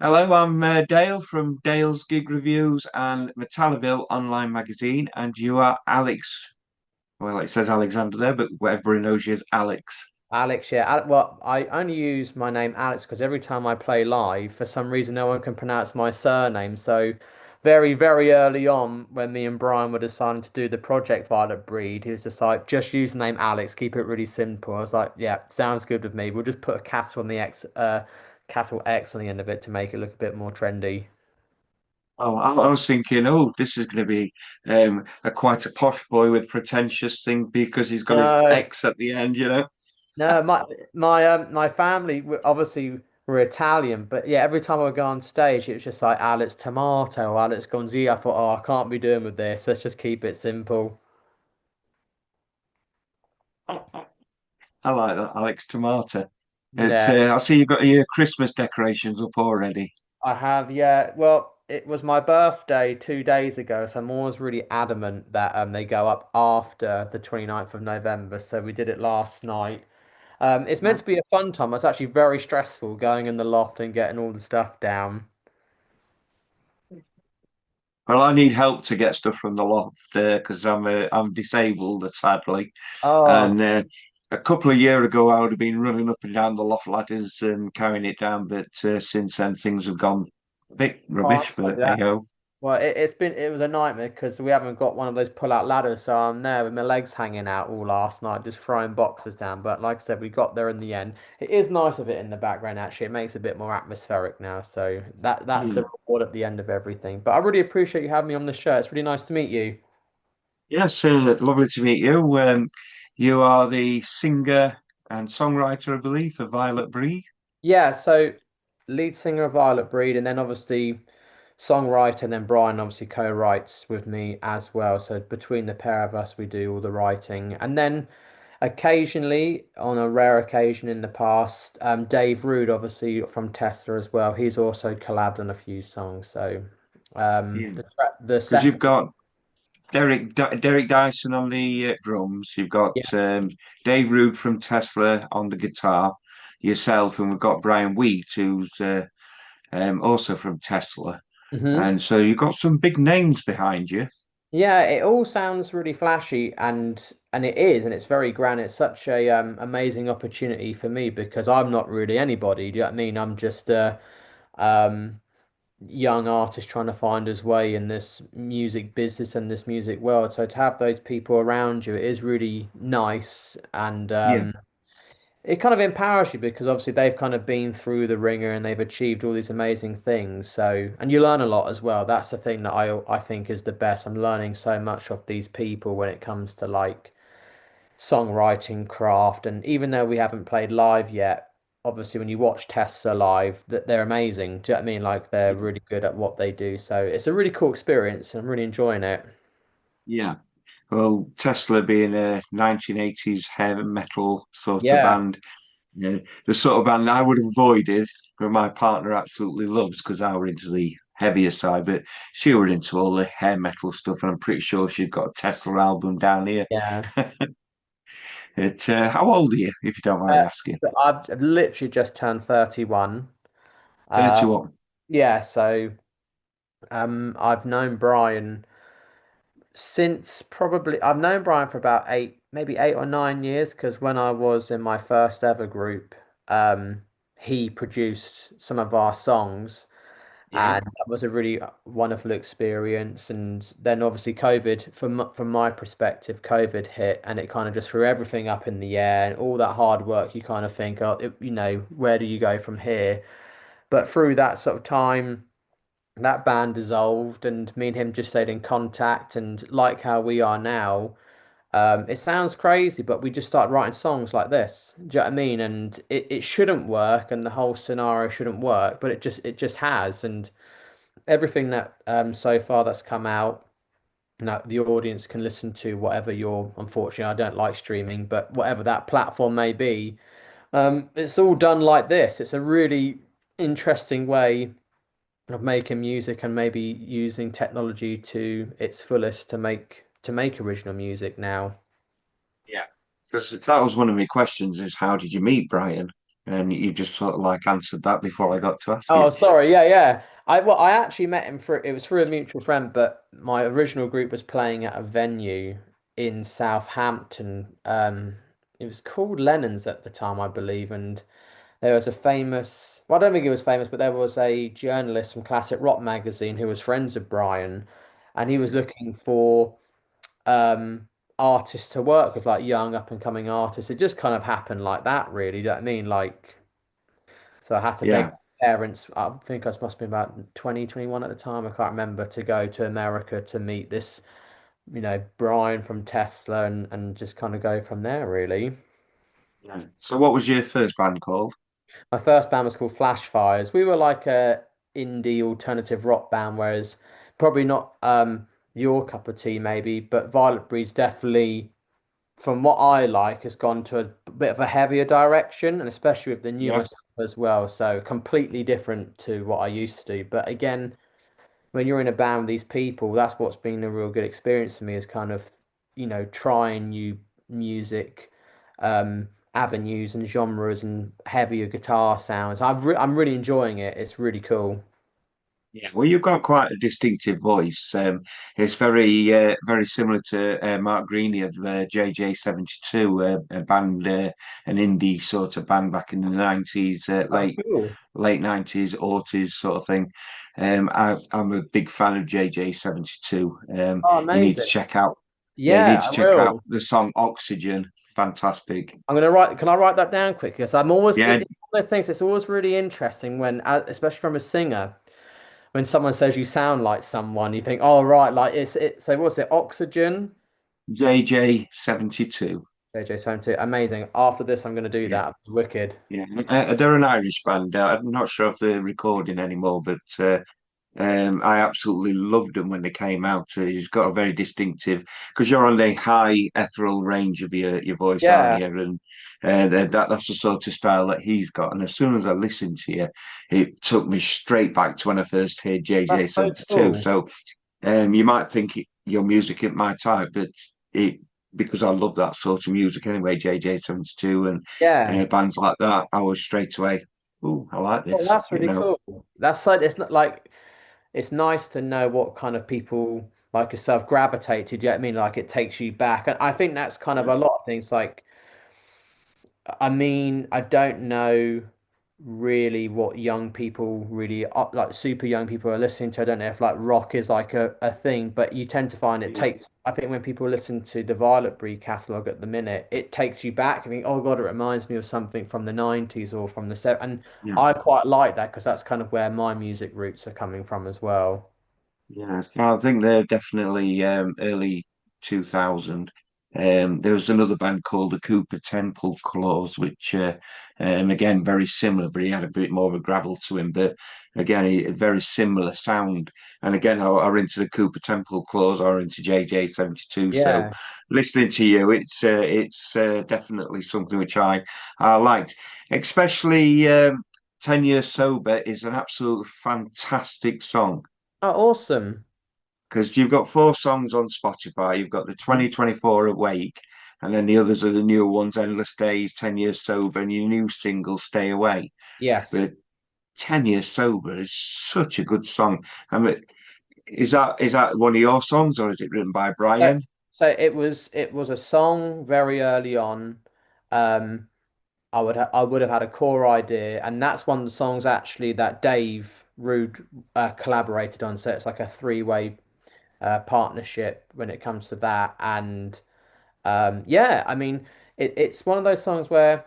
Hello, I'm Dale from Dale's Gig Reviews and Metalliville online magazine, and you are Alex. Well, it says Alexander there, but everybody knows you as Alex. Alex, yeah. Well, I only use my name Alex because every time I play live, for some reason, no one can pronounce my surname. So, very, very early on, when me and Brian were deciding to do the project Violet Breed, he was just like, just use the name Alex, keep it really simple. I was like, yeah, sounds good with me. We'll just put a capital on the X, capital X on the end of it to make it look a bit more trendy. Oh, I was thinking, oh, this is going to be a quite a posh boy with pretentious thing because he's got his No, X at the end, you know. no, my family obviously were Italian, but yeah, every time I would go on stage, it was just like Alex Tomato or Alex Gonzato. I thought, oh, I can't be doing with this. Let's just keep it simple. I like that, Alex Tomato. Yeah, I see you've got your Christmas decorations up already. I have. Yeah, well, it was my birthday 2 days ago, so I'm always really adamant that they go up after the 29th of November. So we did it last night. It's meant to be a fun time. It's actually very stressful going in the loft and getting all the stuff down. Well, I need help to get stuff from the loft because I'm disabled, sadly. Oh, And a couple of years ago, I would have been running up and down the loft ladders and carrying it down. But since then, things have gone a bit oh, I'm rubbish. sorry. But hey ho, Well, it was a nightmare because we haven't got one of those pull-out ladders, so I'm there with my legs hanging out all last night, just throwing boxes down. But like I said, we got there in the end. It is nice of it in the background, actually. It makes it a bit more atmospheric now, so that's the yeah. reward at the end of everything. But I really appreciate you having me on the show. It's really nice to meet you. Yes, lovely to meet you. You are the singer and songwriter, I believe, for Violet Breed. Yeah, so lead singer of Violet Breed, and then obviously songwriter, and then Brian obviously co-writes with me as well. So between the pair of us, we do all the writing, and then occasionally, on a rare occasion in the past, Dave Rude, obviously from Tesla as well. He's also collabed on a few songs. So Yeah, the because you've second, got Derek Dyson on the drums. You've got yeah. Dave Rude from Tesla on the guitar, yourself, and we've got Brian Wheat, who's also from Tesla. Mhm. And so you've got some big names behind you. Yeah, it all sounds really flashy and it is, and it's very grand. It's such a amazing opportunity for me because I'm not really anybody. Do you know what I mean? I'm just a um young artist trying to find his way in this music business and this music world. So to have those people around you, it is really nice and Yeah, it kind of empowers you because obviously they've kind of been through the ringer and they've achieved all these amazing things. So, and you learn a lot as well. That's the thing that I think is the best. I'm learning so much off these people when it comes to like songwriting craft. And even though we haven't played live yet, obviously when you watch Tesla live, that they're amazing. Do you know what I mean? Like they're yeah, really good at what they do. So it's a really cool experience. I'm really enjoying it. yeah. Well, Tesla being a 1980s heavy metal sort of Yeah. band, the sort of band I would have avoided, but my partner absolutely loves because I were into the heavier side, but she were into all the hair metal stuff, and I'm pretty sure she's got a Tesla album down here. Yeah. How old are you, if you don't mind Uh, me asking? but I've literally just turned 31. Uh, 31. yeah, so I've known Brian since probably I've known Brian for about maybe 8 or 9 years, because when I was in my first ever group, um, he produced some of our songs, Yeah. and that was a really wonderful experience. And then obviously COVID, from my perspective, COVID hit, and it kind of just threw everything up in the air, and all that hard work. You kind of think, oh, where do you go from here? But through that sort of time, that band dissolved and me and him just stayed in contact, and like how we are now, it sounds crazy, but we just started writing songs like this. Do you know what I mean? And it shouldn't work and the whole scenario shouldn't work, but it just has. And everything that so far that's come out, now the audience can listen to whatever your, unfortunately I don't like streaming, but whatever that platform may be, it's all done like this. It's a really interesting way of making music and maybe using technology to its fullest to make original music now. Yeah. Because that was one of my questions is how did you meet Brian? and you just sort of like answered that before I got to ask you. Oh, sorry. Yeah, yeah. I actually met him through it was through a mutual friend, but my original group was playing at a venue in Southampton. It was called Lennon's at the time, I believe, and there was a famous, well, I don't think he was famous, but there was a journalist from Classic Rock magazine who was friends with Brian, and he was looking for um artists to work with, like young up and coming artists. It just kind of happened like that, really. Do you know what I mean? Like, so I had to beg Yeah. my parents. I think I must have been about 20, 21 at the time. I can't remember, to go to America to meet this, Brian from Tesla, and just kind of go from there, really. Yeah. So what was your first band called? My first band was called Flashfires. We were like a indie alternative rock band, whereas probably not your cup of tea maybe, but Violet Breed's definitely, from what I like, has gone to a bit of a heavier direction, and especially with the Yeah. newer stuff as well. So completely different to what I used to do. But again, when you're in a band with these people, that's what's been a real good experience for me, is kind of, trying new music avenues and genres and heavier guitar sounds. I'm really enjoying it. It's really cool. Yeah, well, you've got quite a distinctive voice. It's very similar to Mark Greaney of JJ72, a band, an indie sort of band back in the 90s, Oh, cool. late 90s, aughties sort of thing. I'm a big fan of JJ72. Oh, You need to amazing. check out, yeah, you Yeah, need to I check out will. the song Oxygen. Fantastic. I'm gonna write. Can I write that down quick? Because I'm always. Yeah, It's one of those things. It's always really interesting when, especially from a singer, when someone says you sound like someone, you think, oh right, like it. So what's it? Oxygen. JJ72. JJ Sound too. Amazing. After this, I'm gonna do Yeah. that. Wicked. Yeah, they're an Irish band. I'm not sure if they're recording anymore, but I absolutely loved them when they came out. He's got a very distinctive, because you're on the high ethereal range of your voice, aren't Yeah, you? And that's the sort of style that he's got. And as soon as I listened to you, it took me straight back to when I first heard that's so JJ72. cool. So you might think your music ain't my type, but it because I love that sort of music anyway, JJ72 and Yeah. bands like that, I was straight away, oh, I like Oh, this, that's you really know. cool. That's like, it's not like, it's nice to know what kind of people like yourself gravitate to. Do you know what I mean? Like it takes you back, and I think that's kind of Yeah, a lot of things. Like, I mean, I don't know really what young people really like super young people are listening to. I don't know if like rock is like a thing, but you tend to find it yeah, takes, I think when people listen to the Violet Breed catalogue at the minute, it takes you back. I think, oh God, it reminds me of something from the 90s or from the set. And yeah. I quite like that because that's kind of where my music roots are coming from as well. Yeah, I think they're definitely early 2000. There was another band called the Cooper Temple Clause, which again very similar, but he had a bit more of a gravel to him. But again, a very similar sound. And again, are into the Cooper Temple Clause or into JJ72. So Yeah. listening to you, it's definitely something which I liked, especially 10 Years Sober is an absolute fantastic song Oh, awesome. because you've got four songs on Spotify. You've got the Mhm. 2024 Awake, and then the others are the newer ones: Endless Days, 10 Years Sober, and your new single, Stay Away. Yes. But 10 Years Sober is such a good song. I mean, is that one of your songs, or is it written by So, Brian? so it was a song very early on. Um, I would have had a core idea, and that's one of the songs actually that Dave Rude collaborated on. So it's like a three-way partnership when it comes to that. And yeah, I mean, it's one of those songs where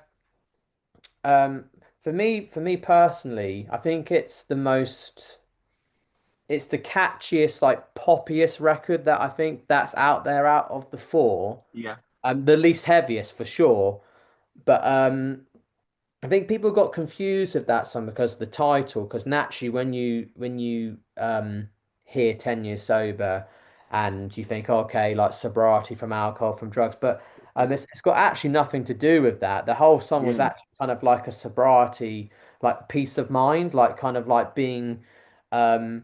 um, for me personally, I think it's the catchiest, like poppiest record that I think that's out there out of the four. Yeah. The least heaviest for sure, but I think people got confused with that song because of the title. Because naturally, when you hear 10 years sober, and you think, okay, like sobriety from alcohol, from drugs, but it's got actually nothing to do with that. The whole song was Yeah. actually kind of like a sobriety, like peace of mind, like kind of like being um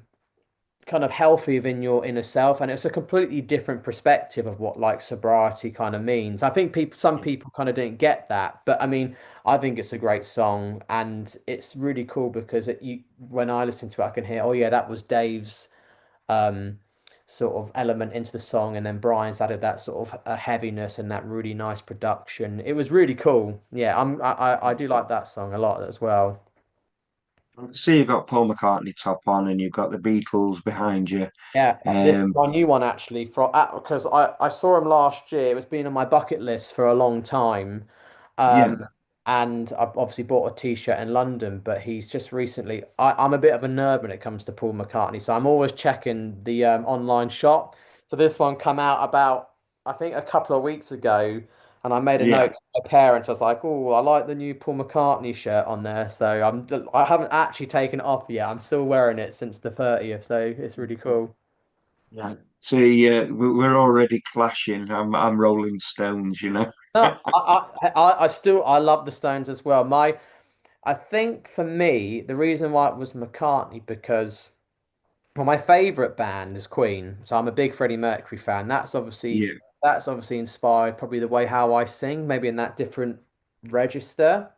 kind of healthy within your inner self, and it's a completely different perspective of what like sobriety kind of means. I think some Yeah. people kind of didn't get that, but I mean, I think it's a great song, and it's really cool because when I listen to it, I can hear, oh yeah, that was Dave's um sort of element into the song, and then Brian's added that sort of a heaviness and that really nice production. It was really cool. Yeah, I do like that song a lot as well. See, you've got Paul McCartney top on, and you've got the Beatles behind you. Yeah, this is Um, my new one actually from because I saw him last year. It was been on my bucket list for a long time. Um, yeah, and I've obviously bought a t-shirt in London, but he's just recently I'm a bit of a nerd when it comes to Paul McCartney, so I'm always checking the online shop. So this one come out about I think a couple of weeks ago, and I made a note yeah, to my parents. I was like, "Oh, I like the new Paul McCartney shirt on there." So I haven't actually taken it off yet. I'm still wearing it since the 30th, so it's really cool. yeah. See, we're already clashing. I'm Rolling Stones, you know. No, I still I love the Stones as well. I think for me the reason why it was McCartney because well my favorite band is Queen, so I'm a big Freddie Mercury fan. Yeah, That's obviously inspired probably the way how I sing, maybe in that different register.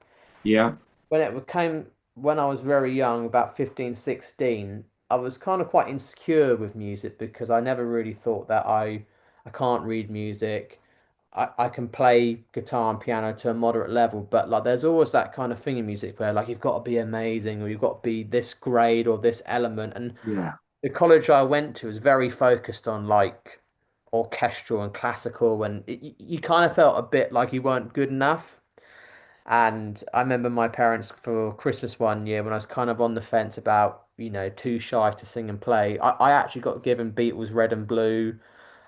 yeah, When it became when I was very young, about 15, 16, I was kind of quite insecure with music because I never really thought that I can't read music. I can play guitar and piano to a moderate level, but like there's always that kind of thing in music where like you've got to be amazing or you've got to be this grade or this element. And yeah, the college I went to was very focused on like orchestral and classical, and you kind of felt a bit like you weren't good enough. And I remember my parents for Christmas one year when I was kind of on the fence about, too shy to sing and play. I actually got given Beatles Red and Blue,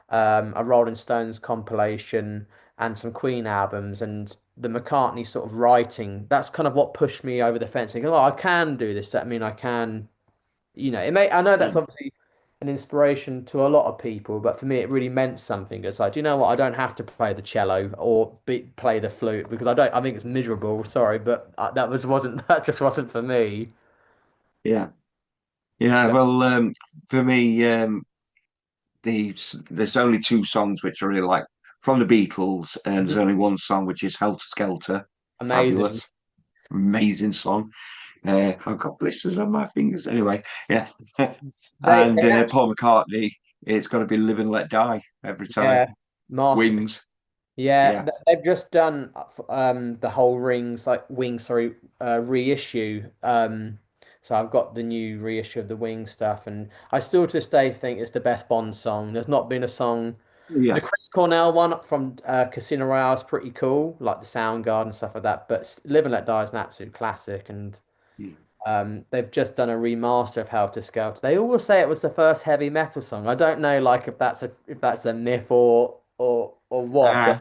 a Rolling Stones compilation, and some Queen albums. And the McCartney sort of writing, that's kind of what pushed me over the fence. Thinking, oh, I can do this. That mean I can, it may, I know yeah, that's obviously an inspiration to a lot of people, but for me, it really meant something. It's like, do you know what? I don't have to play the cello or play the flute because I think it's miserable. Sorry, but that just wasn't for me. yeah, yeah. So Well, for me, there's only two songs which I really like from the Beatles, and there's mhm, only one song which is Helter Skelter. amazing. Fabulous, amazing song. I've got blisters on my fingers. Anyway, yeah. And They actually, Paul McCartney, it's got to be Live and Let Die every time. yeah, masterpiece. Wings, Yeah, yeah, they've just done the whole Wings, sorry, reissue. So I've got the new reissue of the Wing stuff, and I still to this day think it's the best Bond song. There's not been a song. The yeah, Chris Cornell one from Casino Royale is pretty cool, like the Soundgarden and stuff like that. But Live and Let Die is an absolute classic, and yeah. they've just done a remaster of Helter Skelter. They always say it was the first heavy metal song. I don't know, like if that's a myth or what, but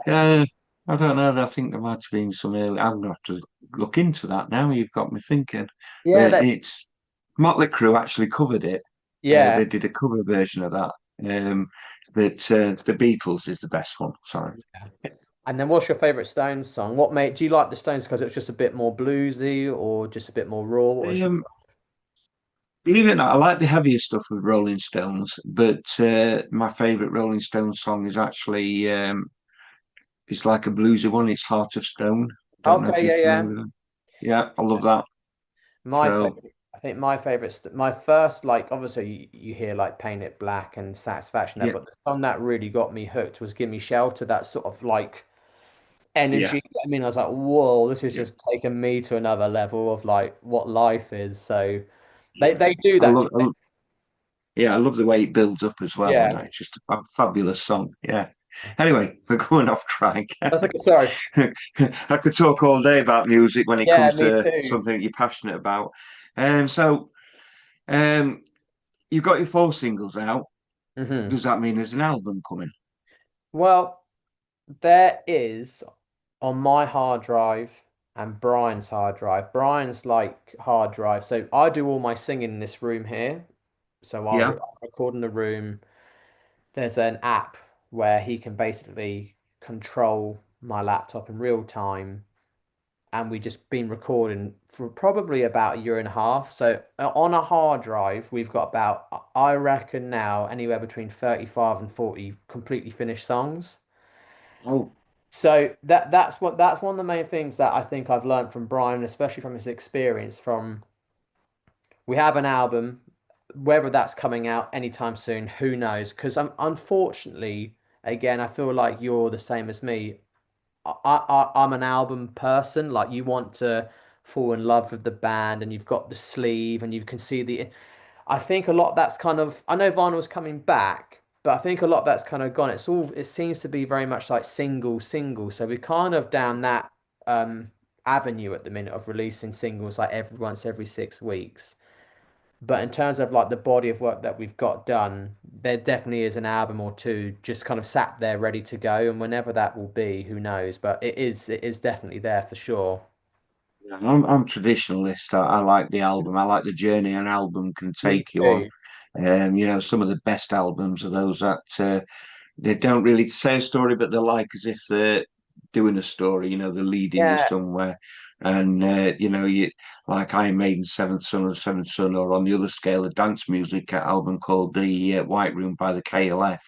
I don't know. I think there might have been some early. I'm gonna have to look into that now. You've got me thinking. yeah, But that it's Motley Crue actually covered it. They yeah. did a cover version of that. But the Beatles is the best one. Sorry. And then what's your favorite Stones song? Do you like the Stones because it's just a bit more bluesy or just a bit more raw? What was your Um, Believe it or not, I like the heavier stuff with Rolling Stones, but my favourite Rolling Stones song is actually it's like a bluesy one. It's Heart of Stone. Don't know if Okay, you're yeah, familiar yeah. with that. Yeah, I love that. My So favorite, I think my favorite, my first, like, obviously you hear like Paint It Black and Satisfaction there, yeah, but the song that really got me hooked was Give Me Shelter, that sort of like yeah, energy. I mean, I was like, whoa, this is yeah, just taking me to another level of like what life is. So yeah. they do I that. love, yeah, I love the way it builds up as well, and Yeah. it's just a fabulous song. Yeah. Anyway, we're going off track. That's like, sorry. I could talk all day about music when it Yeah, comes me to too. something you're passionate about. So um, you've got your four singles out. Hmm. Does that mean there's an album coming? Well, there is on my hard drive and Brian's hard drive. Brian's like hard drive. So I do all my singing in this room here. So Yeah. I'll record in the room. There's an app where he can basically control my laptop in real time and we just been recording for probably about a year and a half. So on a hard drive, we've got about, I reckon now, anywhere between 35 and 40 completely finished songs. Oh, So that's one of the main things that I think I've learned from Brian, especially from his experience. From we have an album, whether that's coming out anytime soon, who knows? Because unfortunately, again, I feel like you're the same as me. I'm an album person. Like you want to fall in love with the band, and you've got the sleeve, and you can see the. I think a lot of that's kind of. I know vinyl's coming back, but I think a lot of that's kind of gone. It's all. It seems to be very much like single, single. So we're kind of down that um avenue at the minute of releasing singles like every 6 weeks. But in terms of like the body of work that we've got done, there definitely is an album or two just kind of sat there ready to go. And whenever that will be, who knows? But it is definitely there for sure. yeah, I'm traditionalist. I like the album. I like the journey an album can Me take you on. too. Some of the best albums are those that they don't really say a story, but they're like as if they're doing a story. They're leading you Yeah, somewhere. And you like Iron Maiden, Seventh Son of the Seventh Son, or on the other scale, a dance music album called The White Room by the KLF.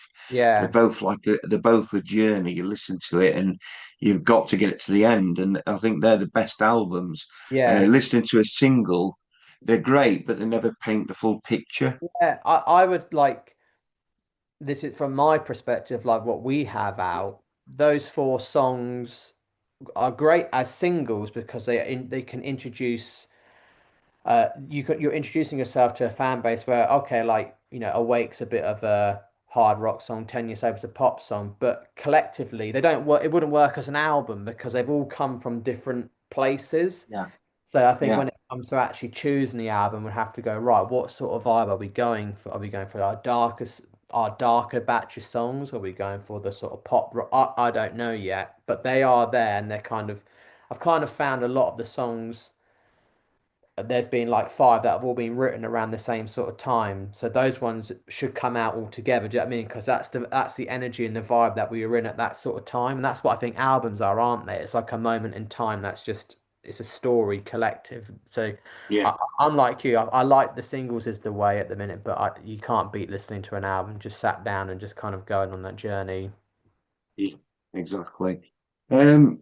They're yeah, both they're both a journey. You listen to it, and you've got to get it to the end. And I think they're the best albums. yeah, Listening to a single, they're great, but they never paint the full picture. yeah. I would like this is from my perspective, like what we have out. Those four songs are great as singles because they can introduce you're introducing yourself to a fan base where okay, like Awake's a bit of a hard rock song, 10 Years Sober's a pop song, but collectively they don't work. It wouldn't work as an album because they've all come from different places. Yeah, So I think yeah. when it comes to actually choosing the album, we have to go right. What sort of vibe are we going for? Are we going for our darker batch of songs? Are we going for the sort of pop rock? I don't know yet, but they are there, and they're kind of. I've kind of found a lot of the songs there's been like five that have all been written around the same sort of time. So those ones should come out all together. Do you know what I mean? Because that's the energy and the vibe that we were in at that sort of time. And that's what I think albums are, aren't they? It's like a moment in time that's just it's a story collective. So Yeah. I'm like you. I like the singles is the way at the minute, but you can't beat listening to an album. Just sat down and just kind of going on that journey. Yeah, exactly. Um,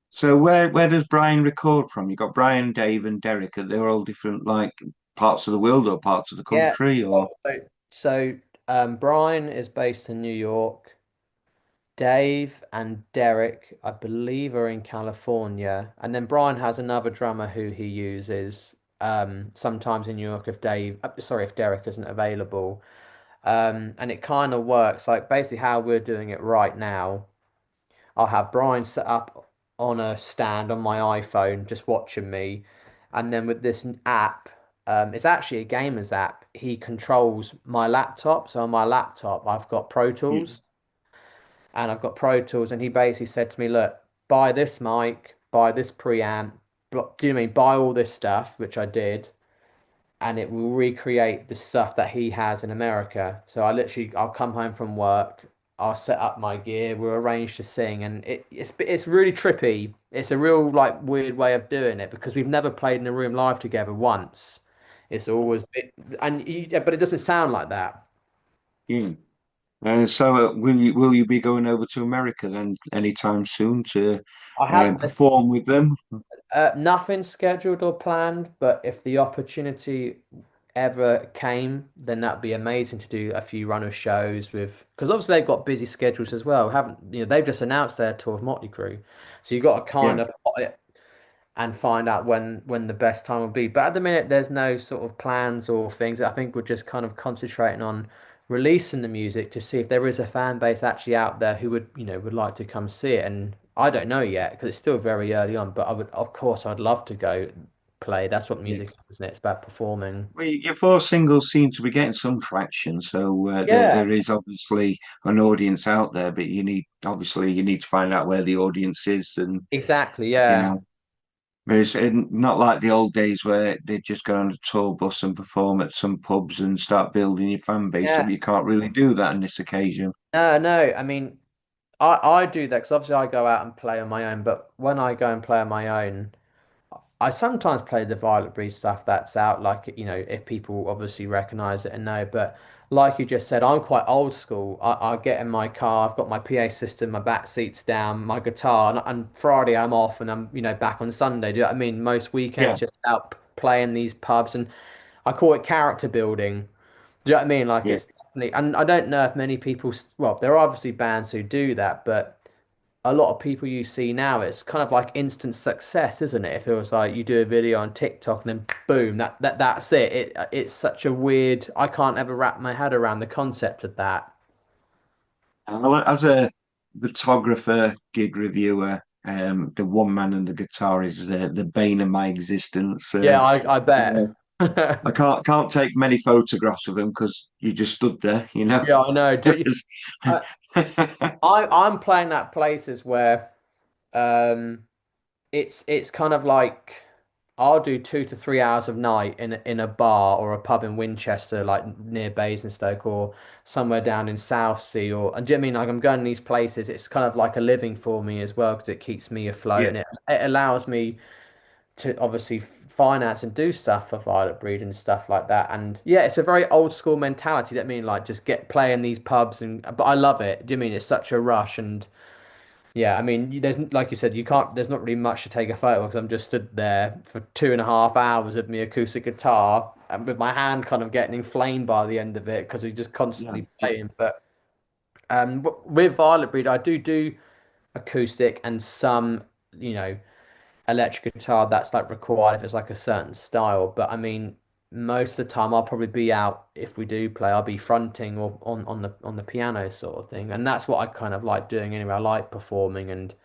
so where does Brian record from? You got Brian, Dave, and Derek. They're all different, like parts of the world or parts of the Yeah. country, or Brian is based in New York. Dave and Derek, I believe, are in California. And then Brian has another drummer who he uses sometimes in New York if Derek isn't available. And it kind of works like basically how we're doing it right now. I'll have Brian set up on a stand on my iPhone, just watching me. And then with this app, it's actually a gamer's app. He controls my laptop. So on my laptop, I've got Pro yeah, Tools and I've got Pro Tools, and he basically said to me, "Look, buy this mic, buy this preamp, do you mean buy all this stuff?" Which I did, and it will recreate the stuff that he has in America. So I'll come home from work, I'll set up my gear, we'll arrange to sing, and it's really trippy. It's a real like weird way of doing it because we've never played in a room live together once. It's always been, but it doesn't sound like that. yeah. So will you be going over to America then anytime soon to I have perform with them? nothing scheduled or planned, but if the opportunity ever came, then that'd be amazing to do a few runner shows with, because obviously they've got busy schedules as well. Haven't they've just announced their tour of Motley Crue, so you got to Yeah, kind of plot it and find out when the best time will be. But at the minute, there's no sort of plans or things. I think we're just kind of concentrating on releasing the music to see if there is a fan base actually out there who would like to come see it. And I don't know yet because it's still very early on. But of course, I'd love to go play. That's what yeah. music is, isn't it? It's about performing. Well, your four singles seem to be getting some traction, so Yeah, there is obviously an audience out there, but you need to find out where the audience is, and exactly. you Yeah, know, it's not like the old days where they just go on a tour bus and perform at some pubs and start building your fan base up. yeah. You can't really do that on this occasion. No, no. I mean. I do that because obviously I go out and play on my own, but when I go and play on my own, I sometimes play the Violet Breed stuff that's out, like, if people obviously recognize it and know. But like you just said, I'm quite old school. I get in my car, I've got my PA system, my back seat's down, my guitar, and Friday I'm off and I'm, back on Sunday. Do you know what I mean? Most Yeah, weekends just out playing these pubs, and I call it character building. Do you know what I mean? Like yeah. it's definitely, and I don't know if many people, well, there are obviously bands who do that, but a lot of people you see now, it's kind of like instant success, isn't it? It feels like you do a video on TikTok and then boom, that's it. It's such a weird. I can't ever wrap my head around the concept of that. And as a photographer, gig reviewer, the one man and the guitar is the bane of my existence. Yeah, I You bet. know, I can't take many photographs of him because you just stood there, you know. Yeah, I know. I, Yeah, I'm playing at places where um it's kind of like I'll do 2 to 3 hours of night in a bar or a pub in Winchester, like near Basingstoke or somewhere down in Southsea, and do you know what I mean? Like I'm going to these places. It's kind of like a living for me as well because it keeps me afloat and it allows me to obviously finance and do stuff for Violet Breed and stuff like that. And yeah, it's a very old school mentality. That mean like just get play in these pubs but I love it. Do you mean it's such a rush and yeah, I mean, there's like you said, you can't. There's not really much to take a photo because I'm just stood there for 2.5 hours with my acoustic guitar and with my hand kind of getting inflamed by the end of it because you're just yeah, constantly playing. But with Violet Breed, I do acoustic and some, you know, electric guitar that's like required if it's like a certain style. But I mean, most of the time I'll probably be out if we do play. I'll be fronting or on the piano sort of thing, and that's what I kind of like doing anyway. I like performing and.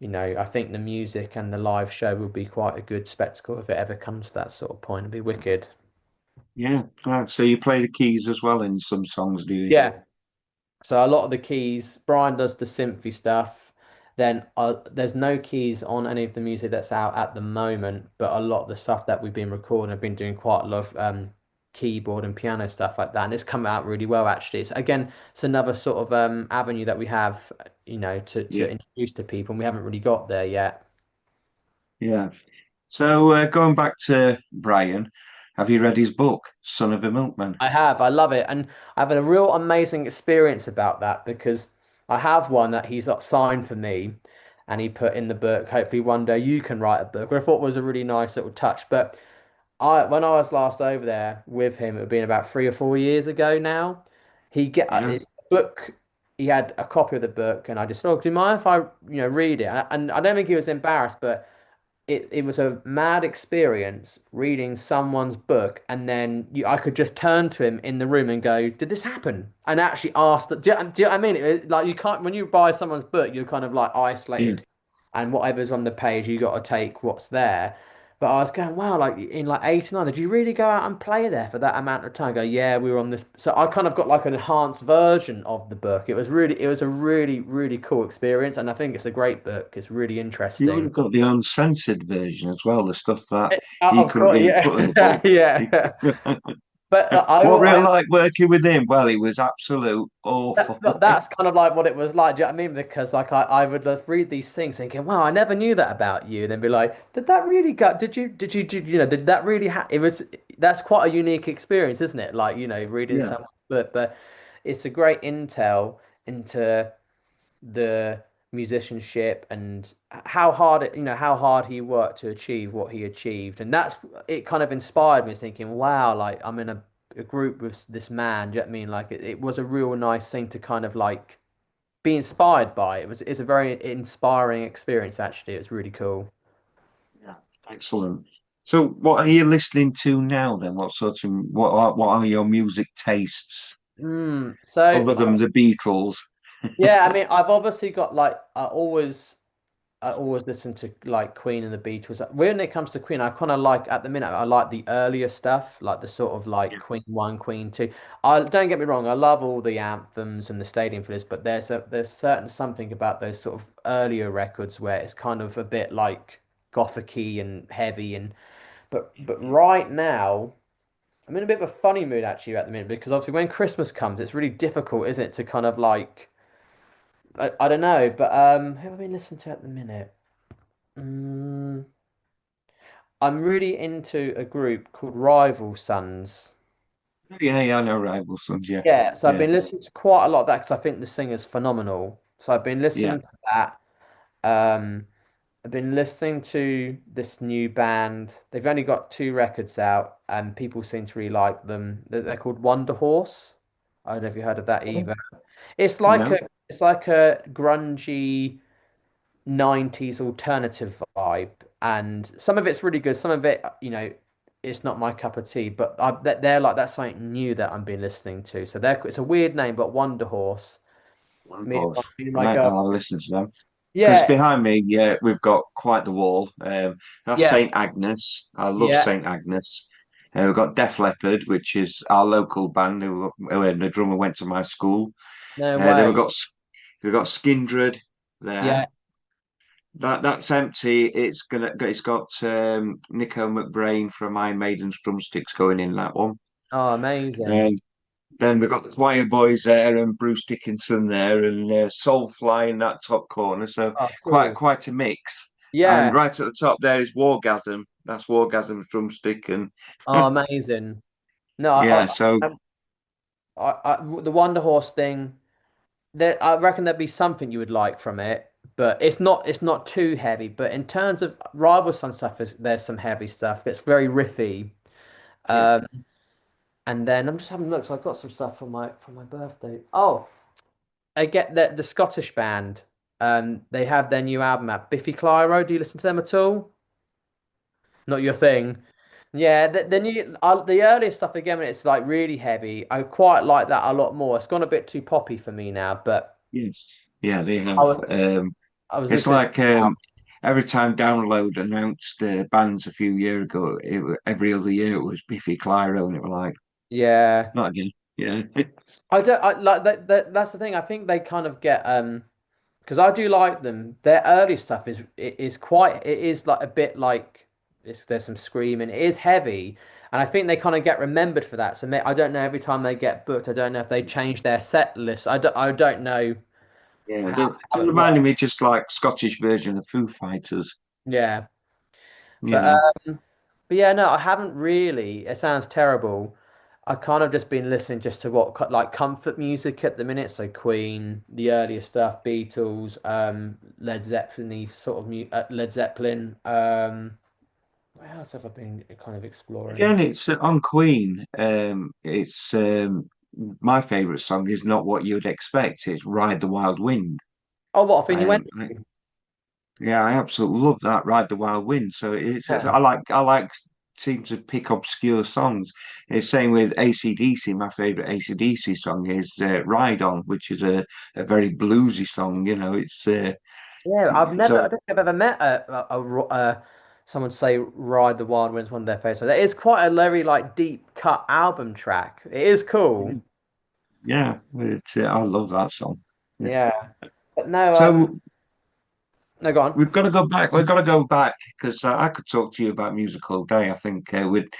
I think the music and the live show will be quite a good spectacle if it ever comes to that sort of point. It'd be wicked. yeah. Right. So you play the keys as well in some songs, do you? Yeah. So a lot of the keys, Brian does the synthy stuff. Then there's no keys on any of the music that's out at the moment, but a lot of the stuff that we've been recording, I've been doing quite a lot of keyboard and piano stuff like that, and it's come out really well actually. It's again, it's another sort of avenue that we have, to Yeah, introduce to people, and we haven't really got there yet. yeah. So going back to Brian, have you read his book, Son of a Milkman? I have. I love it. And I've had a real amazing experience about that because I have one that he's got signed for me and he put in the book, hopefully one day you can write a book, which I thought was a really nice little touch. But when I was last over there with him, it had been about 3 or 4 years ago now. Yeah, It's a book. He had a copy of the book, and I just thought, do you mind if I, read it? And I don't think he was embarrassed, but it was a mad experience reading someone's book, and then I could just turn to him in the room and go, "Did this happen?" And actually ask that. Do you know what I mean? Like you can't when you buy someone's book, you're kind of like yeah. isolated, and whatever's on the page, you got to take what's there. But I was going, wow, like in like 89, did you really go out and play there for that amount of time? I go, yeah, we were on this. So I kind of got like an enhanced version of the book. It was a really, really cool experience, and I think it's a great book. It's really You would interesting. have got the uncensored version as well, the stuff that he Of couldn't course, really put in the yeah, book. yeah. But What really like working with him? Well, he was absolute awful. that's kind of like what it was like. Do you know what I mean? Because like I would just read these things thinking, wow, I never knew that about you. And then be like, did that really go? Did that really it was, that's quite a unique experience, isn't it? Like, reading Yeah, someone's book, but it's a great intel into the musicianship and how hard he worked to achieve what he achieved. And that's it kind of inspired me thinking, wow, like I'm in a group with this man. Do you know what I mean? Like it was a real nice thing to kind of like be inspired by. It's a very inspiring experience actually. It's really cool. yeah, excellent. So, what are you listening to now then? What are your music tastes So other than the Beatles? yeah, I mean, I've obviously got like I always listen to like Queen and the Beatles. When it comes to Queen, I kind of like at the minute I like the earlier stuff, like the sort of like Yeah, Queen 1, Queen 2. I don't get me wrong, I love all the anthems and the stadium for this, but there's certain something about those sort of earlier records where it's kind of a bit like gothicy and heavy but right now I'm in a bit of a funny mood actually at the minute because obviously when Christmas comes, it's really difficult, isn't it, to kind of like I don't know, but who have I been listening to at the minute? Mm, I'm really into a group called Rival Sons. Yeah, yeah, I know Rival Sons. Yeah, Yeah, so I've yeah, been listening to quite a lot of that because I think the singer's phenomenal. So I've been yeah. listening to that. Um, I've been listening to this new band. They've only got two records out, and people seem to really like them. They're called Wonder Horse. I don't know if you heard of that either. It's like a No, it's like a grungy 90s alternative vibe, and some of it's really good. Some of it, it's not my cup of tea. But they're like that's something new that I'm been listening to. So it's a weird name, but Wonder Horse. One Me, Horse. me and I my might girl. I'll listen to them. Because Yeah, behind me, yeah, we've got quite the wall. That's yes, Saint Agnes. I love yeah, Saint Agnes. We've got Def Leppard, which is our local band. The drummer went to my school. no Then way. we've got Skindred there. Yeah, That's empty. It's got Nico McBrain from Iron Maiden's drumsticks going in that one. oh, amazing. And then we've got the Choir Boys there and Bruce Dickinson there and Soulfly in that top corner. So Oh, quite cool. quite a mix. And Yeah. right at the top there is Wargasm. That's Wargasm's drumstick. And Oh, amazing. No, yeah, so the Wonder Horse thing. I reckon there'd be something you would like from it, but it's not too heavy. But in terms of Rival Son stuff, there's some heavy stuff. It's very riffy. yeah, Um, and then I'm just having a look. So I've got some stuff for my birthday. Oh, I get the Scottish band. They have their new album out. Biffy Clyro. Do you listen to them at all? Not your thing. Yeah, the earlier stuff again, when it's like really heavy. I quite like that a lot more. It's gone a bit too poppy for me now, but yes, yeah, they I have. was I was It's listening. like every time Download announced bands a few years ago, every other year it was Biffy Clyro, and it was like, Yeah. not again. Yeah. I don't I like that's the thing. I think they kind of get because I do like them. Their early stuff is like a bit like there's some screaming. It is heavy, and I think they kind of get remembered for that. So I don't know every time they get booked. I don't know if they change their set list. I don't know Yeah, how they how it reminded works. me just like Scottish version of Foo Fighters, Yeah, you but know. but yeah, no, I haven't really. It sounds terrible. I kind of just been listening just to what like comfort music at the minute. So Queen, the earlier stuff, Beatles, Led Zeppelin, sort of Led Zeppelin. What else have I been kind of exploring? Again, it's on Queen. It's my favourite song is not what you'd expect. It's Ride the Wild Wind. Oh, what? I think you went. Um, I, yeah, I absolutely love that Ride the Wild Wind. So Yeah, I like seem to pick obscure songs. It's same with AC/DC. My favourite AC/DC song is Ride On, which is a very bluesy song. yeah. I So don't think I've ever met someone say "Ride the Wild Wind" is one of their favorites. So that is quite a very like deep cut album track. It is cool. yeah, I love that song. Yeah. Yeah, but no, So no, go on. we've got to go back. We've got to go back because I could talk to you about music all day. I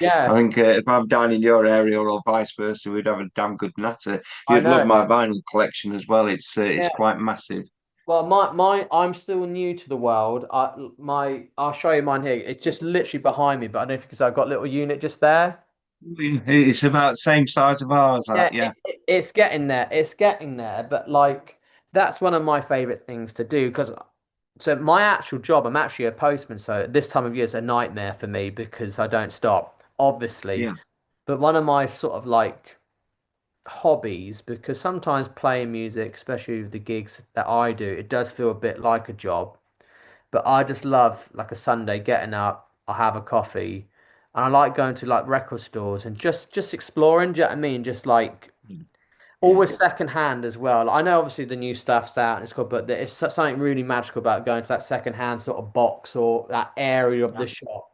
Yeah, think if I'm down in your area or vice versa, we'd have a damn good natter. I You'd love know. my vinyl collection as well. It's Yeah. quite massive. Well, I'm still new to the world. I'll show you mine here. It's just literally behind me, but I don't know because I've got a little unit just there. It's about the same size of ours. Yeah, That yeah, it's getting there. It's getting there. But like, that's one of my favorite things to do because so my actual job, I'm actually a postman. So this time of year is a nightmare for me because I don't stop, obviously. yeah, But one of my sort of like hobbies, because sometimes playing music, especially with the gigs that I do, it does feel a bit like a job. But I just love like a Sunday getting up, I have a coffee, and I like going to like record stores and just exploring. Do you know what I mean? Just like yeah, always second hand as well. I know obviously the new stuff's out and it's cool, but there's something really magical about going to that second hand sort of box or that area of the shop.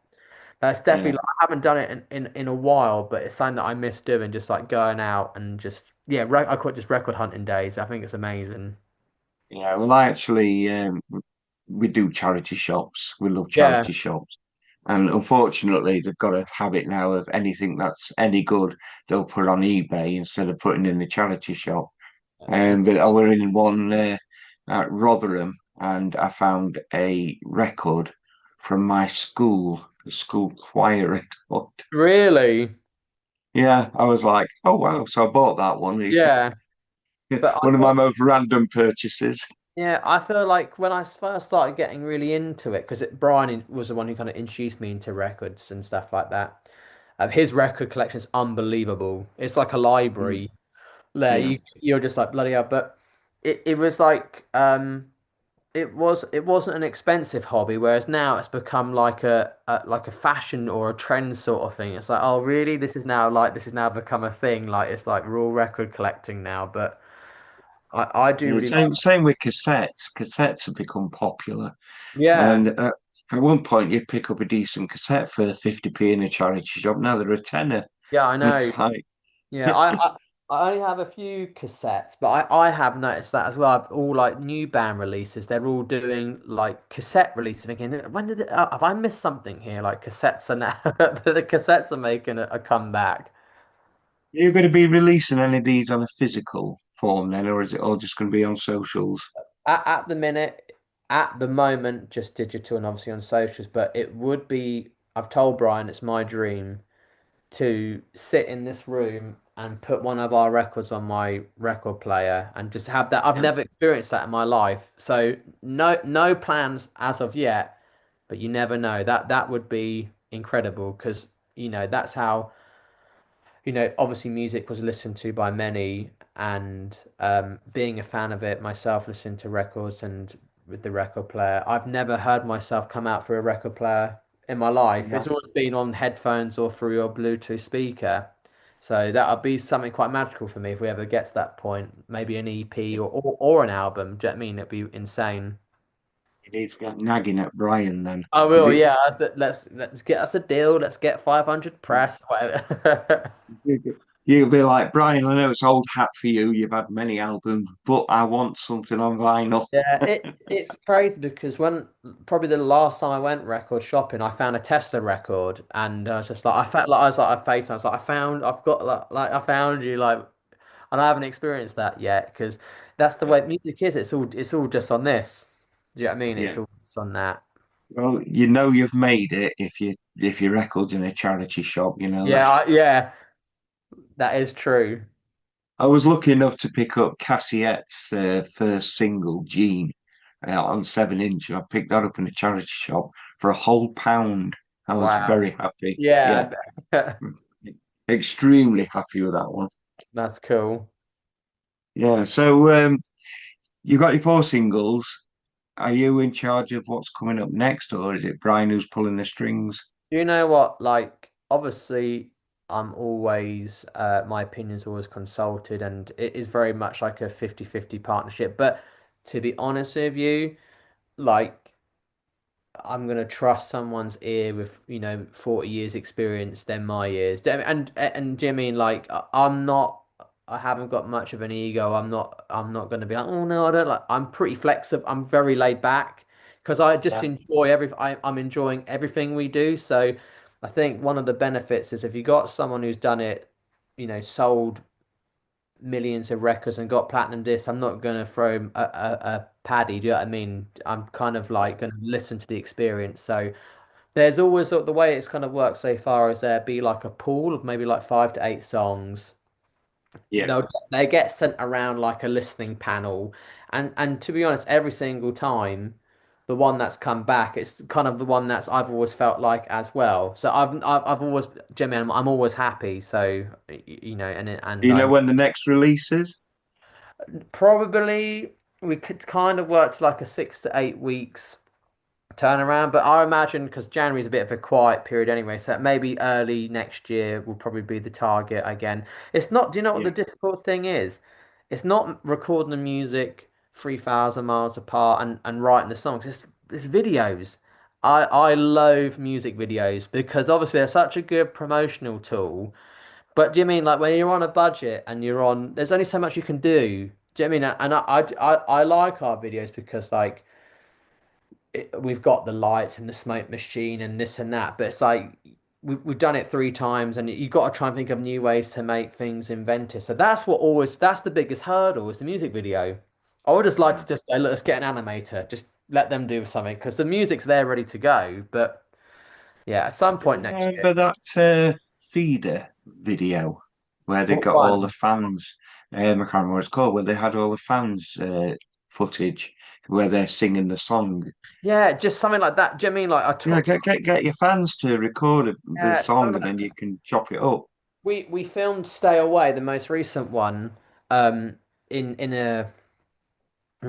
That's definitely yeah. like, I haven't done it in a while, but it's something that I miss doing, just like going out and just yeah, I call it just record hunting days. I think it's amazing. Yeah, well, I actually we do charity shops. We love Yeah, charity shops, and unfortunately, they've got a habit now of anything that's any good, they'll put on eBay instead of putting in the charity shop. But I were in one. at Rotherham, and I found a record from my school, a school choir record. Really? Yeah, I was like, oh wow. So I bought that one. Yeah. But I One of my feel, most random purchases. yeah, I feel like when I first started getting really into it, because Brian was the one who kind of introduced me into records and stuff like that. His record collection is unbelievable. It's like a Mm, library. There, yeah. you're just like bloody hell. But it was like it wasn't an expensive hobby, whereas now it's become like a fashion or a trend sort of thing. It's like, oh really? This is now become a thing. Like it's like raw record collecting now. But I do Yeah, really like. same with cassettes. Cassettes have become popular, Yeah, and at one point you'd pick up a decent cassette for 50p in a charity shop. Now they're a tenner, yeah, I and know. it's like, Yeah, I only have a few cassettes, but I have noticed that as well. All like new band releases, they're all doing like cassette releases. Thinking, when did have I missed something here? Like cassettes are now the cassettes are making a comeback. you're going to be releasing any of these on a physical form then, or is it all just going to be on socials? At the minute, at the moment, just digital and obviously on socials. But it would be. I've told Brian it's my dream to sit in this room and put one of our records on my record player and just have that. I've Yeah. never experienced that in my life. So no plans as of yet, but you never know. That would be incredible because that's how obviously music was listened to by many, and being a fan of it myself, listening to records and with the record player, I've never heard myself come out for a record player in my life. Yeah. It's always been on headphones or through your Bluetooth speaker. So that would be something quite magical for me if we ever get to that point. Maybe an EP or an album. Do you know what I mean? It'd be insane. You need to get nagging at Brian then. I Is will, it? yeah. Let's get us a deal. Let's get 500 press, whatever. You'll be like, Brian, I know it's old hat for you. You've had many albums, but I want something on vinyl. Yeah, it's crazy because when probably the last time I went record shopping, I found a Tesla record, and I was just like, I felt like I was like a face. I was like, I've got I found you, like, and I haven't experienced that yet because that's the way music is. It's all just on this. Do you know what I mean? It's Yeah. all just on that. Well, you know you've made it if your record's in a charity shop, Yeah, that's yeah, that is true. I was lucky enough to pick up Cassiette's first single, Gene, on 7 inch. I picked that up in a charity shop for a whole pound. I was Wow. very happy. Yeah, Yeah, extremely happy with that one. that's cool. Yeah, so you got your four singles. Are you in charge of what's coming up next, or is it Brian who's pulling the strings? Do you know what? Like, obviously, I'm always, my opinion's always consulted, and it is very much like a 50-50 partnership. But to be honest with you, like, I'm gonna trust someone's ear with 40 years experience than my ears. And do you mean like I'm not? I haven't got much of an ego. I'm not gonna be like, oh no, I don't like. I'm pretty flexible. I'm very laid back because I just Yeah. enjoy I'm enjoying everything we do. So I think one of the benefits is if you got someone who's done it, sold millions of records and got platinum discs, I'm not going to throw a paddy. Do you know what I mean? I'm kind of like going to listen to the experience. So there's always the way it's kind of worked so far is there be like a pool of maybe like 5 to 8 songs. Yeah. They get sent around like a listening panel, and to be honest, every single time. The one that's come back, it's kind of the one that's I've always felt like as well. So I've always, Jimmy, I'm always happy. So Do and you know I'm when the next release is? probably we could kind of work to like a 6 to 8 weeks turnaround, but I imagine because January is a bit of a quiet period anyway, so maybe early next year will probably be the target again. It's not, do you know what Yeah. the difficult thing is? It's not recording the music 3,000 miles apart and writing the songs. It's videos. I loathe music videos because obviously they're such a good promotional tool. But do you mean like when you're on a budget and there's only so much you can do. Do you know what I mean? And I like our videos because like we've got the lights and the smoke machine and this and that, but it's like we've done it 3 times and you've got to try and think of new ways to make things inventive. So that's the biggest hurdle is the music video. I would just like Yeah. to just go, look, let's get an animator. Just let them do something because the music's there ready to go. But yeah, at some Do you point next year. remember that feeder video where they What got all the one? fans? I can't remember what it's called, where they had all the fans footage where they're singing the song. Yeah, just something like that. Do you know what I mean like I Yeah, took get your fans to record the yeah, song something and like then that. you can chop it up. We filmed Stay Away, the most recent one, in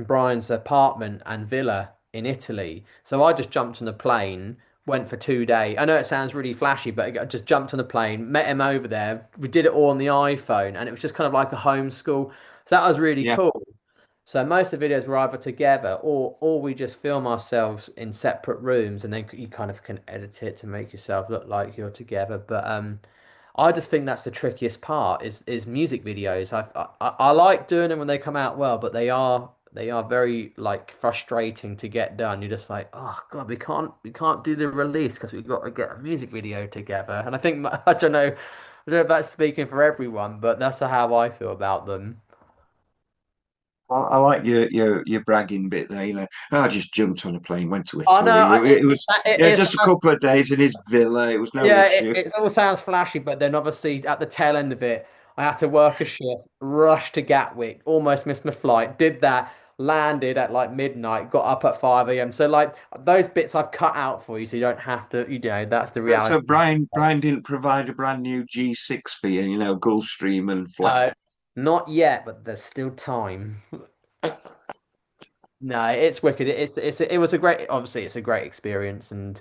Brian's apartment and villa in Italy. So I just jumped on a plane, went for 2 days. I know it sounds really flashy, but I just jumped on a plane, met him over there. We did it all on the iPhone, and it was just kind of like a homeschool. So that was really Yeah. cool. So most of the videos were either together or we just film ourselves in separate rooms, and then you kind of can edit it to make yourself look like you're together. But I just think that's the trickiest part is music videos. I like doing them when they come out well, but they are very like frustrating to get done. You're just like, oh God, we can't do the release because we've got to get a music video together. And I think I don't know if that's speaking for everyone, but that's how I feel about them. I like your bragging bit there. I just jumped on a plane, went to I know Italy. It was yeah, it just a couple of days in his villa. It was no yeah, issue. it all sounds flashy, but then obviously at the tail end of it, I had to work a shift, rush to Gatwick, almost missed my flight, did that, landed at like midnight, got up at 5 a.m. So like those bits I've cut out for you so you don't have to, that's the So reality. Brian didn't provide a brand new G6 for you, Gulfstream and flat. No, not yet, but there's still time. No, it's wicked. It was a great, obviously it's a great experience, and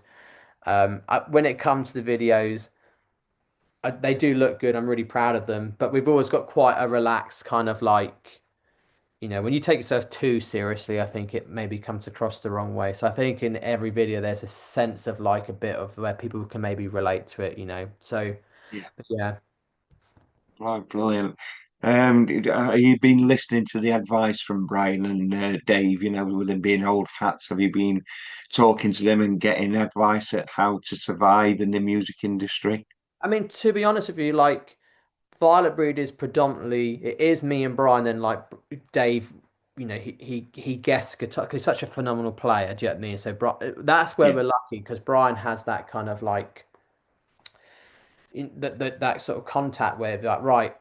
when it comes to the videos. They do look good. I'm really proud of them. But we've always got quite a relaxed kind of like, when you take yourself too seriously, I think it maybe comes across the wrong way. So I think in every video, there's a sense of like a bit of where people can maybe relate to it. So Yeah, yeah. oh, brilliant. Have you been listening to the advice from Brian and Dave? With them being old hats, have you been talking to them and getting advice at how to survive in the music industry? I mean, to be honest with you, like Violet Breed is predominantly it is me and Brian. Then like Dave, he guessed guitar. He's such a phenomenal player. Do you know what I mean? So that's where Yeah, we're lucky because Brian has that kind of like that sort of contact with like right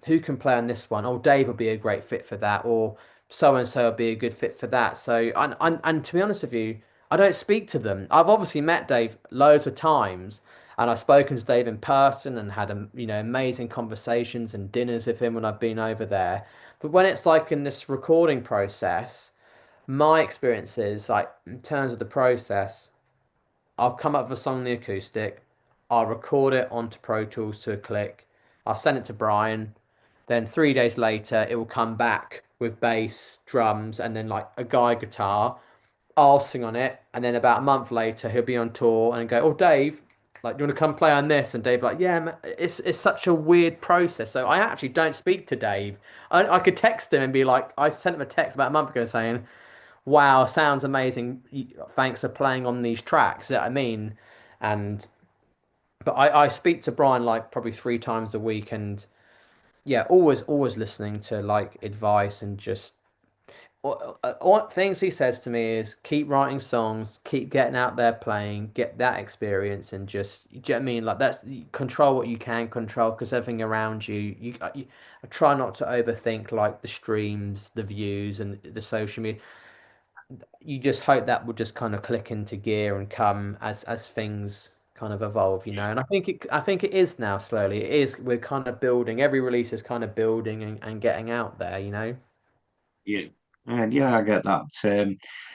who can play on this one, oh Dave will be a great fit for that, or so and so will be a good fit for that. So and to be honest with you, I don't speak to them. I've obviously met Dave loads of times, and I've spoken to Dave in person and had amazing conversations and dinners with him when I've been over there. But when it's like in this recording process, my experience is like in terms of the process, I'll come up with a song on the acoustic. I'll record it onto Pro Tools to a click. I'll send it to Brian. Then 3 days later, it will come back with bass, drums, and then like a guy guitar. I'll sing on it, and then about a month later, he'll be on tour and go, "Oh, Dave, like, do you want to come play on this?" And Dave, like, "Yeah, man." It's such a weird process. So I actually don't speak to Dave. I could text him and be like, I sent him a text about a month ago saying, wow, sounds amazing. Thanks for playing on these tracks. You know what I mean? And but I speak to Brian like probably 3 times a week, and yeah, always listening to like advice and just what things he says to me is keep writing songs, keep getting out there playing, get that experience, and just do you know what I mean? Like that's control what you can control because everything around you, I try not to overthink like the streams, the views, and the social media. You just hope that will just kind of click into gear and come as things kind of evolve. And I think it is now slowly. It is we're kind of building. Every release is kind of building and getting out there. yeah, and yeah, I get that.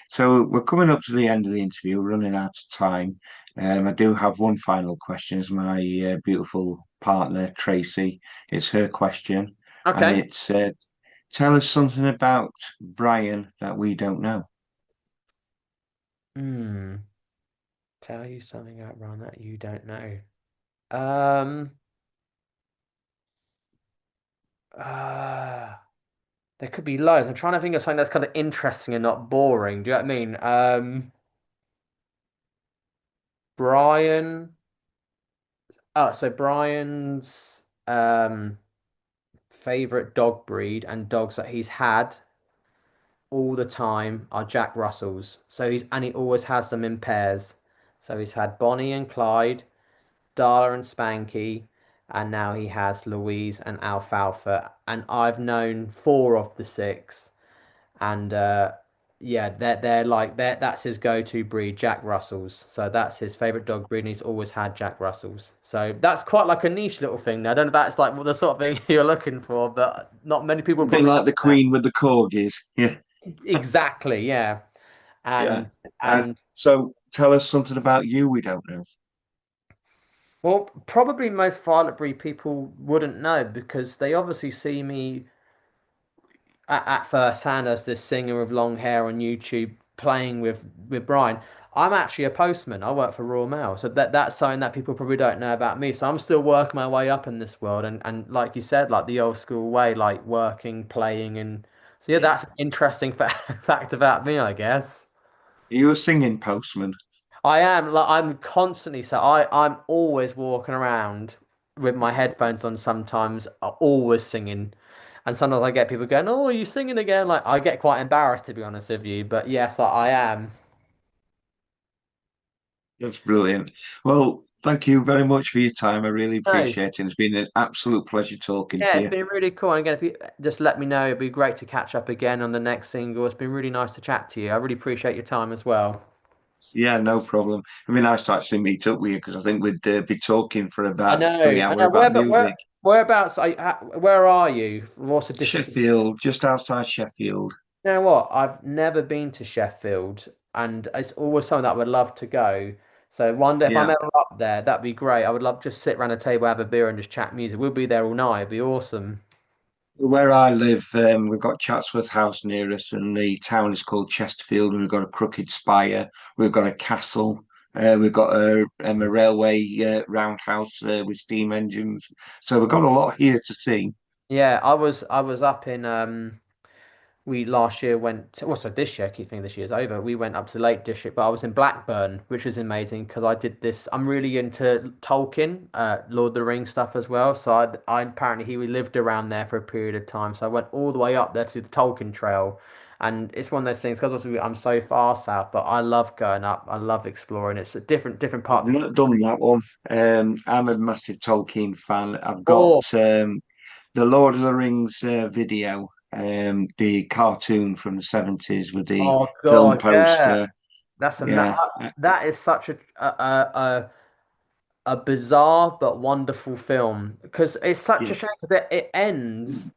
So we're coming up to the end of the interview, running out of time. I do have one final question. As my beautiful partner Tracy, it's her question, and Okay. it's tell us something about Brian that we don't know. Hmm. Tell you something about Ron that you don't know. Um. Uh, there could be loads. I'm trying to think of something that's kind of interesting and not boring. Do you know what I mean? Brian. Oh, so Brian's favorite dog breed and dogs that he's had. all the time are Jack Russells. So he always has them in pairs. So he's had Bonnie and Clyde, Darla and Spanky, and now he has Louise and Alfalfa. And I've known four of the six, and yeah, they're like that's his go-to breed, Jack Russells. So that's his favorite dog breed, and he's always had Jack Russells. So that's quite like a niche little thing. I don't know if that's like what the sort of thing you're looking for, but not many people A bit probably like know the that. Queen with the corgis. Yeah, Exactly, yeah. yeah. And And and so tell us something about you we don't know. well, probably most Violet breed people wouldn't know because they obviously see me at first hand as this singer with long hair on YouTube playing with Brian. I'm actually a postman. I work for Royal Mail, so that's something that people probably don't know about me. So I'm still working my way up in this world, and like you said, like the old school way, like working, playing, and so yeah, Yeah. that's an interesting fact about me, I guess. Are you a singing postman? I am like I'm constantly so I'm always walking around with my headphones on sometimes always singing, and sometimes I get people going, "Oh, are you singing again?" Like I get quite embarrassed to be honest with you, but yes, I am. That's brilliant. Well, thank you very much for your time. I really No, appreciate it. It's been an absolute pleasure talking yeah, to it's you. been really cool. And again, if you just let me know, it'd be great to catch up again on the next single. It's been really nice to chat to you. I really appreciate your time as well. Yeah, no problem. It'd be nice to actually meet up with you because I think we'd be talking for I about three know, I hours know. about music. Whereabouts? Where are you? What's the distance? Sheffield, just outside Sheffield. You know what? I've never been to Sheffield, and it's always something that I would love to go. So one day, if I'm Yeah. ever up there, that'd be great. I would love to just sit around a table, have a beer, and just chat music. We'll be there all night. It'd be awesome. Where I live, we've got Chatsworth House near us, and the town is called Chesterfield, and we've got a crooked spire, we've got a castle, we've got a railway roundhouse with steam engines. So we've got a lot here to see. Yeah, I was up in we last year went well, so this year, I keep thinking this year's over. We went up to the Lake District, but I was in Blackburn, which was amazing because I did this. I'm really into Tolkien, Lord of the Rings stuff as well. So I apparently he lived around there for a period of time. So I went all the way up there to the Tolkien Trail, and it's one of those things because I'm so far south, but I love going up. I love exploring. It's a different I've part of the not done that one. I'm a massive Tolkien fan. I've got Oh, the Lord of the Rings video, the cartoon from the 70s with the oh film God, yeah. poster. Yeah, That is such a bizarre but wonderful film because it's such a shame yes. that it ends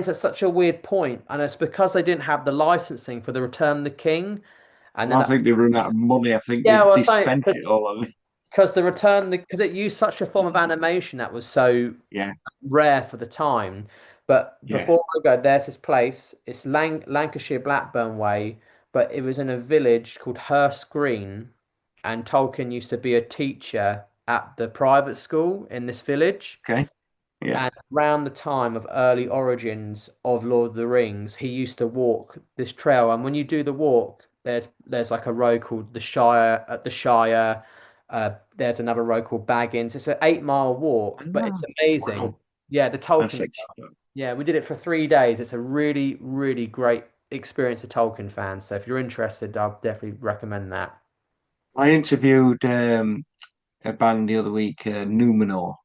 at such a weird point, and it's because they didn't have the licensing for the Return of the King, and then I think they run out of money. I think yeah, well, they saying spent it all on it. because because it used such a form of animation that was so Yeah, rare for the time. But yeah. before I go, there's this place. It's Lancashire Blackburn Way, but it was in a village called Hurst Green, and Tolkien used to be a teacher at the private school in this village. Okay. Yeah. And around the time of early origins of Lord of the Rings, he used to walk this trail. And when you do the walk, there's like a road called the Shire at the Shire. There's another road called Baggins. It's an 8 mile walk, but it's Ah, amazing. wow. Yeah, the That's Tolkien stuff. exciting. Yeah, we did it for 3 days. It's a really, really great experience for Tolkien fans. So if you're interested, I'll definitely recommend that. I interviewed a band the other week, Numenor,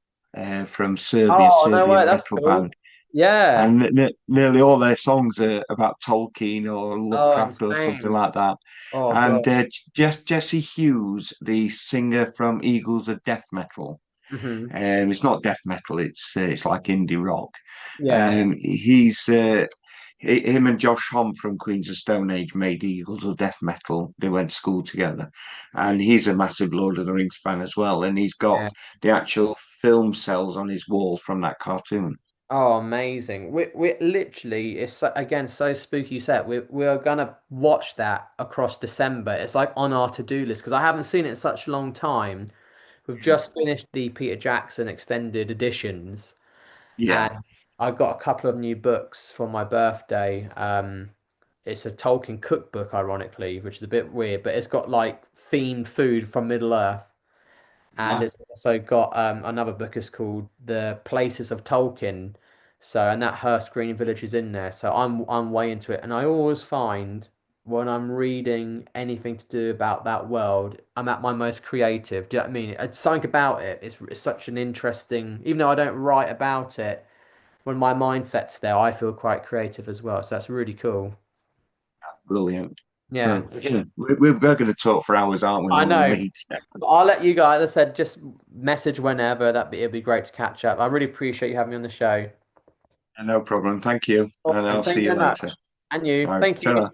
from Serbia, Oh, no way. Serbian That's metal cool. band, Yeah. and nearly all their songs are about Tolkien or Oh, Lovecraft or something insane. like that. Oh, God. And Jesse Hughes, the singer from Eagles of Death Metal, Hmm. it's not death metal; it's like indie rock. Yeah. He's him and Josh Homme from Queens of Stone Age made Eagles of Death Metal. They went to school together, and he's a massive Lord of the Rings fan as well. And he's got Yeah. the actual film cells on his wall from that cartoon. Oh, amazing. We literally, it's again so spooky set. We are gonna watch that across December. It's like on our to-do list because I haven't seen it in such a long time. We've just finished the Peter Jackson extended editions, Yeah, and I got a couple of new books for my birthday. It's a Tolkien cookbook, ironically, which is a bit weird, but it's got like themed food from Middle Earth. And yeah. it's also got another book is called The Places of Tolkien. So, and that Hurst Green Village is in there. So I'm way into it. And I always find when I'm reading anything to do about that world, I'm at my most creative. Do you know what I mean? It's something about it. It's such an interesting, even though I don't write about it, when my mindset's there, I feel quite creative as well. So that's really cool. Brilliant. Yeah, So yeah, we're going to talk for hours, aren't we, I when we know. meet? I'll let you guys, as I said, just message whenever. It'd be great to catch up. I really appreciate you having me on the show. No problem. Thank you. And Awesome. I'll Thank see you you very much. later. And you. All right. Thank you. Ta-ra.